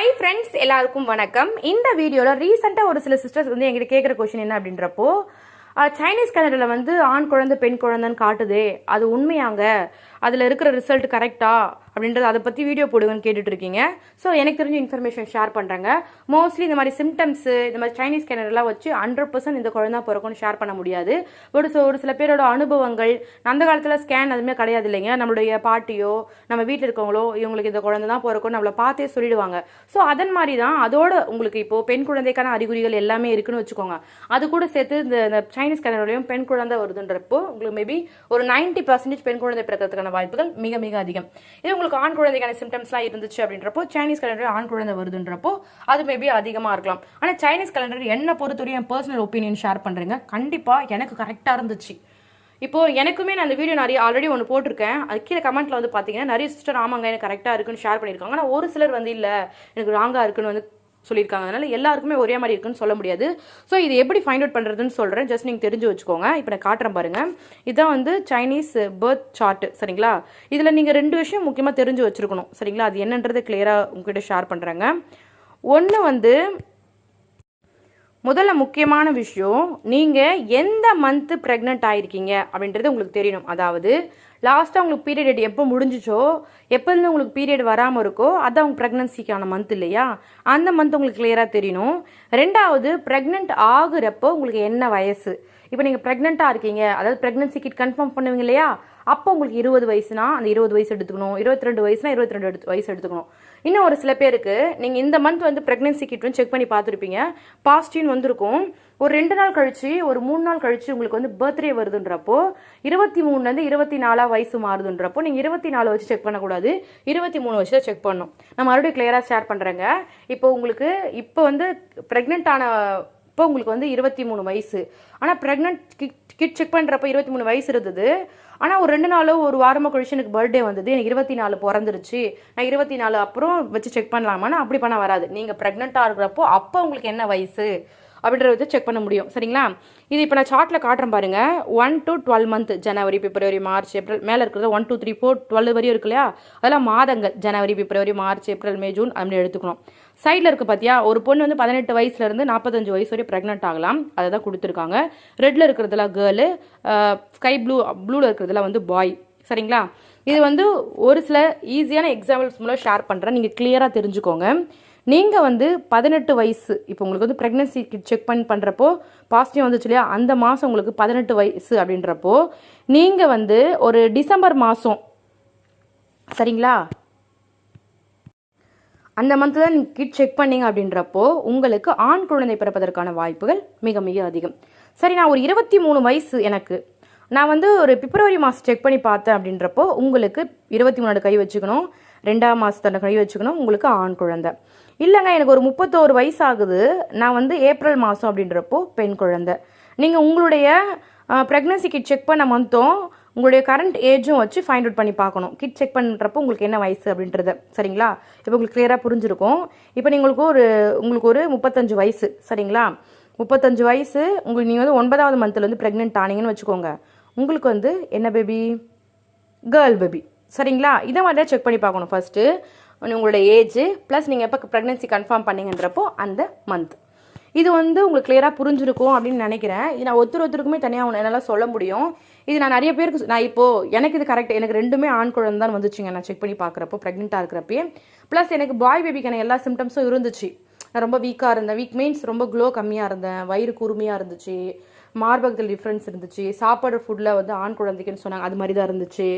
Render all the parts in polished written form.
Hi friends, எல்லாருக்கும் வணக்கம். இந்த வீடியோவில் ரீசெண்டாக ஒரு சில சிஸ்டர்ஸ் வந்து எங்கிட்ட கேட்குற கொஸ்டின் என்ன அப்படின்றப்போ, சைனீஸ் கேலண்டரில் வந்து ஆண் குழந்தை பெண் குழந்தைன்னு காட்டுதே, அது உண்மையாங்க, அதில் இருக்கிற ரிசல்ட் கரெக்டா அப்படின்றது அதை பற்றி வீடியோ போடுவேன்னு கேட்டுட்டு இருக்கீங்க. ஸோ எனக்கு தெரிஞ்ச இன்ஃபர்மேஷன் ஷேர் பண்ணுறாங்க. மோஸ்ட்லி இந்த மாதிரி சிம்டம்ஸு இந்த மாதிரி சைனீஸ் கேலண்டர்லாம் வச்சு 100% இந்த குழந்தை பிறக்கும்னு ஷேர் பண்ண முடியாது. ஒரு சில பேரோட அனுபவங்கள், அந்த காலத்தில் ஸ்கேன் அதுவுமே கிடையாது இல்லைங்க. நம்மளுடைய பாட்டியோ நம்ம வீட்டில் இருக்கவங்களோ இவங்களுக்கு இந்த குழந்தை தான் பிறக்கும் நம்மளை பார்த்தே சொல்லிடுவாங்க. ஸோ அதன் மாதிரி தான் அதோட உங்களுக்கு இப்போது பெண் குழந்தைக்கான அறிகுறிகள் எல்லாமே இருக்குன்னு வச்சுக்கோங்க. அது கூட சேர்த்து இந்த சைனீஸ் கேலண்டர்லையும் பெண் குழந்தை வருதுன்றப்போ உங்களுக்கு மேபி ஒரு 90% பெண் குழந்தை பிறக்கிறதுக்கான வாய்ப்புகள் மிக மிக அதிகம். இது உங்களுக்கு ஆண் குழந்தைக்கான சிம்டம்ஸ்லாம் இருந்துச்சு அப்படின்றப்போ சைனீஸ் கேலண்டர் ஆண் குழந்தை வருதுன்றப்போ அது மேபி அதிகமாக இருக்கலாம். ஆனால் சைனீஸ் கேலண்டர் என்ன பொறுத்தவரையும் என் பர்சனல் ஒப்பீனியன் ஷேர் பண்ணுறேங்க. கண்டிப்பாக எனக்கு கரெக்டாக இருந்துச்சு. இப்போ எனக்குமே நான் அந்த வீடியோ நிறைய ஆல்ரெடி ஒன்று போட்டிருக்கேன். அது கீழே கமெண்ட்ல வந்து பார்த்தீங்கன்னா நிறைய சிஸ்டர் ஆமாங்க எனக்கு கரெக்டாக இருக்குன்னு ஷேர் பண்ணியிருக்காங்க. ஆனால் ஒரு சிலர் வந்து இல்லை எனக்கு ராங்காக இருக்குன்னு வந்து சொல்லியிருக்காங்க. அதனால எல்லாருக்குமே ஒரே மாதிரி இருக்குன்னு சொல்ல முடியாது. ஸோ இது எப்படி ஃபைண்ட் அவுட் பண்ணுறதுன்னு சொல்கிறேன், ஜஸ்ட் நீங்கள் தெரிஞ்சு வச்சுக்கோங்க. இப்போ நான் காட்டுறேன் பாருங்க. இதான் வந்து சைனீஸ் பர்த் சார்ட், சரிங்களா? இதில் நீங்கள் 2 விஷயம் முக்கியமாக தெரிஞ்சு வச்சுருக்கணும், சரிங்களா? அது என்னன்றது கிளியராக உங்ககிட்ட ஷேர் பண்ணுறேங்க. ஒன்று வந்து முதல்ல முக்கியமான விஷயம், நீங்கள் எந்த மந்த்து ப்ரெக்னென்ட் ஆகிருக்கீங்க அப்படின்றது உங்களுக்கு தெரியணும். அதாவது லாஸ்ட்டாக உங்களுக்கு பீரியட் எப்போ முடிஞ்சிச்சோ, எப்போருந்து உங்களுக்கு பீரியட் வராமல் இருக்கோ அதான் உங்கள் ப்ரெக்னன்சிக்கான மந்த் இல்லையா? அந்த மந்த் உங்களுக்கு கிளியராக தெரியணும். ரெண்டாவது, ப்ரெக்னென்ட் ஆகுறப்போ உங்களுக்கு என்ன வயசு. இப்போ நீங்கள் ப்ரெக்னெண்ட்டாக இருக்கீங்க, அதாவது ப்ரெக்னன்சி கிட் கன்ஃபார்ம் பண்ணுவீங்க இல்லையா? அப்போ உங்களுக்கு 20 வயசுனா அந்த 20 வயசு எடுத்துக்கணும், 22 வயசுனா 22 வயசு எடுத்துக்கணும். இன்னும் ஒரு சில பேருக்கு நீங்கள் இந்த மந்த் வந்து ப்ரெக்னன்சி கிட் வந்து செக் பண்ணி பார்த்துருப்பீங்க, பாசிட்டிவ்னு வந்திருக்கும். ஒரு 2 நாள் கழிச்சு, ஒரு 3 நாள் கழிச்சு உங்களுக்கு வந்து பர்த்டே வருதுன்றப்போ 23 24 வயசு மாறுதுன்றப்போ நீங்கள் 24 வச்சு செக் பண்ணக்கூடாது, 23 வச்சு தான் செக் பண்ணணும். நான் மறுபடியும் கிளியராக ஷேர் பண்ணுறேங்க. இப்போ உங்களுக்கு இப்போ வந்து ப்ரெக்னென்ட் ஆன இப்போ உங்களுக்கு வந்து 23 வயசு. ஆனால் ப்ரெக்னென்ட் கிட் செக் பண்ணுறப்போ 23 வயசு இருந்தது. ஆனால் ஒரு 2 நாளோ ஒரு வாரமாக கழிச்சு எனக்கு பர்த்டே வந்தது, எனக்கு 24 பிறந்துருச்சு, நான் 24 அப்புறம் வச்சு செக் பண்ணலாமான்னா அப்படி பண்ண வராது. நீங்கள் ப்ரெக்னெண்ட்டாக இருக்கிறப்போ அப்போ உங்களுக்கு என்ன வயசு அப்படின்றத வச்சு செக் பண்ண முடியும், சரிங்களா? இது இப்போ நான் சார்ட்டில் காட்டுறேன் பாருங்க. 1 to 12 month, January February March April, மேலே இருக்கிறது 1 2 3 4 12 வரையும் இருக்கு இல்லையா? அதெல்லாம் மாதங்கள், ஜனவரி பிப்ரவரி மார்ச் ஏப்ரல் மே ஜூன் அப்படி எடுத்துக்கணும். சைடில் இருக்குது பார்த்தியா, ஒரு பொண்ணு வந்து 18 வயசுலேருந்து 45 வயசு வரை ப்ரெக்னென்ட் ஆகலாம், அதை தான் கொடுத்துருக்காங்க. ரெட்டில் இருக்கிறதுலாம் கேர்ளு, ஸ்கை ப்ளூவில் இருக்கிறதுலாம் வந்து பாய், சரிங்களா? இது வந்து ஒரு சில ஈஸியான எக்ஸாம்பிள்ஸ் மூலம் ஷேர் பண்ணுறேன், நீங்கள் கிளியராக தெரிஞ்சுக்கோங்க. நீங்கள் வந்து 18 வயசு, இப்போ உங்களுக்கு வந்து ப்ரெக்னன்சி கிட் செக் பண்ணுறப்போ பாசிட்டிவ் வந்துச்சு இல்லையா? அந்த மாதம் உங்களுக்கு 18 வயசு அப்படின்றப்போ நீங்கள் வந்து ஒரு டிசம்பர் மாதம், சரிங்களா, அந்த மந்த்து தான் நீங்கள் கிட் செக் பண்ணீங்க அப்படின்றப்போ உங்களுக்கு ஆண் குழந்தை பிறப்பதற்கான வாய்ப்புகள் மிக மிக அதிகம். சரி, நான் ஒரு 23 வயசு எனக்கு, நான் வந்து ஒரு பிப்ரவரி மாதம் செக் பண்ணி பார்த்தேன் அப்படின்றப்போ உங்களுக்கு 23 கை வச்சுக்கணும், 2ஆம் மாதத்தோட கை வச்சுக்கணும், உங்களுக்கு ஆண் குழந்தை. இல்லைங்க எனக்கு ஒரு 31 வயசு ஆகுது, நான் வந்து ஏப்ரல் மாதம் அப்படின்றப்போ பெண் குழந்தை. நீங்கள் உங்களுடைய ப்ரெக்னன்சி கிட் செக் பண்ண மந்த்தும் உங்களுடைய கரண்ட் ஏஜும் வச்சு ஃபைண்ட் அவுட் பண்ணி பார்க்கணும், கிட் செக் பண்ணுறப்போ உங்களுக்கு என்ன வயசு அப்படின்றது, சரிங்களா? இப்போ உங்களுக்கு கிளியராக புரிஞ்சிருக்கும். இப்போ உங்களுக்கு ஒரு 35 வயசு, சரிங்களா? 35 வயசு உங்களுக்கு, நீங்கள் வந்து 9ஆவது மந்த்தில் வந்து ப்ரெக்னென்ட் ஆனீங்கன்னு வச்சுக்கோங்க. உங்களுக்கு வந்து என்ன பேபி? கேர்ள் பேபி, சரிங்களா? இதை மாதிரி தான் செக் பண்ணி பார்க்கணும். ஃபஸ்ட்டு உங்களோட ஏஜ் ப்ளஸ் நீங்கள் எப்போ ப்ரெக்னன்சி கன்ஃபார்ம் பண்ணிங்கன்றப்போ அந்த மந்த். இது வந்து உங்களுக்கு கிளியராக புரிஞ்சிருக்கும் அப்படின்னு நினைக்கிறேன். இது நான் ஒருத்தருக்குமே தனியாக என்னால் சொல்ல முடியும். இது நான் நிறைய பேருக்கு, நான் இப்போது எனக்கு இது கரெக்ட், எனக்கு 2மே ஆண் குழந்தை தான் வந்துச்சுங்க. நான் செக் பண்ணி பார்க்குறப்போ ப்ரெக்னெண்ட்டாக இருக்கிறப்பே ப்ளஸ் எனக்கு பாய் பேபிக்கான எல்லா சிம்டம்ஸும் இருந்துச்சு. நான் ரொம்ப வீக்காக இருந்தேன், வீக் மீன்ஸ் ரொம்ப க்ளோ கம்மியாக இருந்தேன், வயிறு குறுமையாக இருந்துச்சு, மார்பகத்தில் டிஃப்ரென்ஸ் இருந்துச்சு, சாப்பாடு ஃபுட்டில் வந்து ஆண் குழந்தைக்குன்னு சொன்னாங்க அது மாதிரி தான் இருந்துச்சு,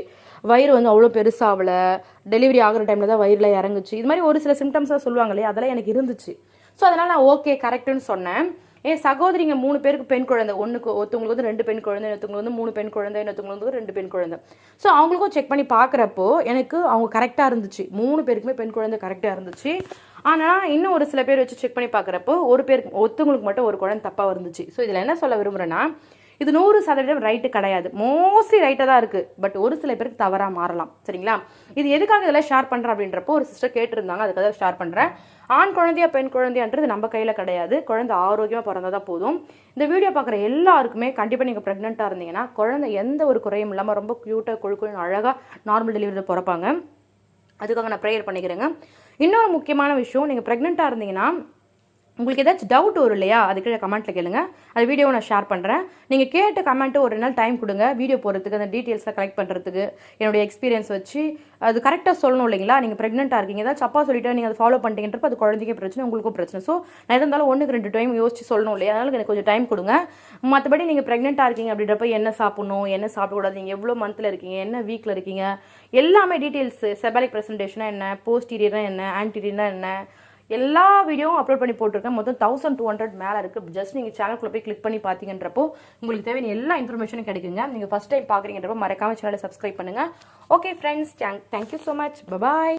வயிறு வந்து அவ்வளோ பெருசாகலை, டெலிவரி ஆகிற டைமில் தான் வயிறில் இறங்குச்சு, இது மாதிரி ஒரு சில சிம்டம்ஸ்லாம் சொல்லுவாங்க இல்லையா? அதெல்லாம் எனக்கு இருந்துச்சு. ஸோ அதனால் நான் ஓகே கரெக்டுன்னு சொன்னேன். என் சகோதரிங்க 3 பேருக்கு பெண் குழந்தை, ஒருத்தவங்களுக்கு வந்து 2 பெண் குழந்தை, இன்னொருத்தவங்களுக்கு வந்து 3 பெண் குழந்தை, இன்னொருத்தவங்களுக்கு வந்து 2 பெண் குழந்தை. ஸோ அவங்களுக்கும் செக் பண்ணி பார்க்குறப்போ எனக்கு அவங்க கரெக்டாக இருந்துச்சு, 3 பேருக்குமே பெண் குழந்தை கரெக்டாக இருந்துச்சு. ஆனால் இன்னும் ஒரு சில பேர் வச்சு செக் பண்ணி பார்க்குறப்போ ஒருத்தவங்களுக்கு மட்டும் ஒரு குழந்தை தப்பாக இருந்துச்சு. ஸோ இதில் என்ன சொல்ல விரும்புகிறேன்னா, இது 100% ரைட்டு கிடையாது, மோஸ்ட்லி ரைட்டாக தான் இருக்குது, பட் ஒரு சில பேருக்கு தவறாக மாறலாம், சரிங்களா? இது எதுக்காக இதெல்லாம் ஷேர் பண்ணுறேன் அப்படின்றப்போ ஒரு சிஸ்டர் கேட்டிருந்தாங்க, அதுக்காக ஷேர் பண்ணுறேன். ஆண் குழந்தையா பெண் குழந்தைன்றது நம்ம கையில் கிடையாது, குழந்தை ஆரோக்கியமாக பிறந்ததான் போதும். இந்த வீடியோ பார்க்குற எல்லாருக்குமே கண்டிப்பாக நீங்கள் ப்ரெக்னெண்ட்டாக இருந்தீங்கன்னா குழந்தை எந்த ஒரு குறையும் இல்லாமல் ரொம்ப க்யூட்டாக கொழுக்குன்னு அழகாக நார்மல் டெலிவரியில் பிறப்பாங்க. அதுக்காக நான் ப்ரேயர் பண்ணிக்கிறேங்க. இன்னொரு முக்கியமான விஷயம், நீங்கள் ப்ரெக்னெண்ட்டாக இருந்தீங்கன்னா உங்களுக்கு ஏதாச்சும் டவுட் வரும் இல்லையா, அதுக்கு கமெண்ட்டில் கேளுங்க. அந்த வீடியோவை நான் ஷேர் பண்ணுறேன். நீங்கள் கேட்ட கமெண்ட்டு ஒரு 2 நாள் டைம் கொடுங்க வீடியோ போடுறதுக்கு, அந்த டீட்டெயில்ஸை கலெக்ட் பண்ணுறதுக்கு. என்னுடைய எக்ஸ்பீரியன்ஸ் வச்சு அது கரெக்டாக சொல்லணும் இல்லைங்களா. நீங்கள் ப்ரெக்னெண்ட்டாக இருக்கீங்க, ஏதாச்சும் அப்பா சொல்லிட்டு நீங்கள் அதை ஃபாலோ பண்ணிட்டீங்கன்றப்ப அது குழந்தைக்கும் பிரச்சனை, உங்களுக்கும் பிரச்சனை. ஸோ நான் எதாக இருந்தாலும் 1க்கு 2 டைம் யோசிச்சு சொல்லணும் இல்லையா, அதனால எனக்கு கொஞ்சம் டைம் கொடுங்க. மற்றபடி நீங்கள் ப்ரெக்னெண்ட்டாக இருக்கீங்க அப்படின்றப்ப என்ன சாப்பிடணும், என்ன சாப்பிடக்கூடாது, நீங்கள் எவ்வளோ மந்தில் இருக்கீங்க, என்ன வீக்கில் இருக்கீங்க, எல்லாமே டீட்டெயில்ஸு, செபாலிக் ப்ரெசன்டேஷனாக என்ன, போஸ்டீரியர்னா என்ன, ஆன்டீரியர்னா என்ன, எல்லா வீடியோவும் அப்லோட் பண்ணி போட்டிருக்கேன். மொத்தம் 1200 மேலே இருக்குது. ஜஸ்ட் நீங்கள் சேனலுக்குள்ளே போய் கிளிக் பண்ணி பார்த்தீங்கன்றப்போ உங்களுக்கு தேவையான எல்லா இன்ஃபர்மேஷனும் கிடைக்குங்க. நீங்கள் ஃபஸ்ட் டைம் பார்க்குறீங்கன்றப்போ மறக்காம சேனலை சப்ஸ்கிரைப் பண்ணுங்கள். Okay friends, thank you so much. Bye bye.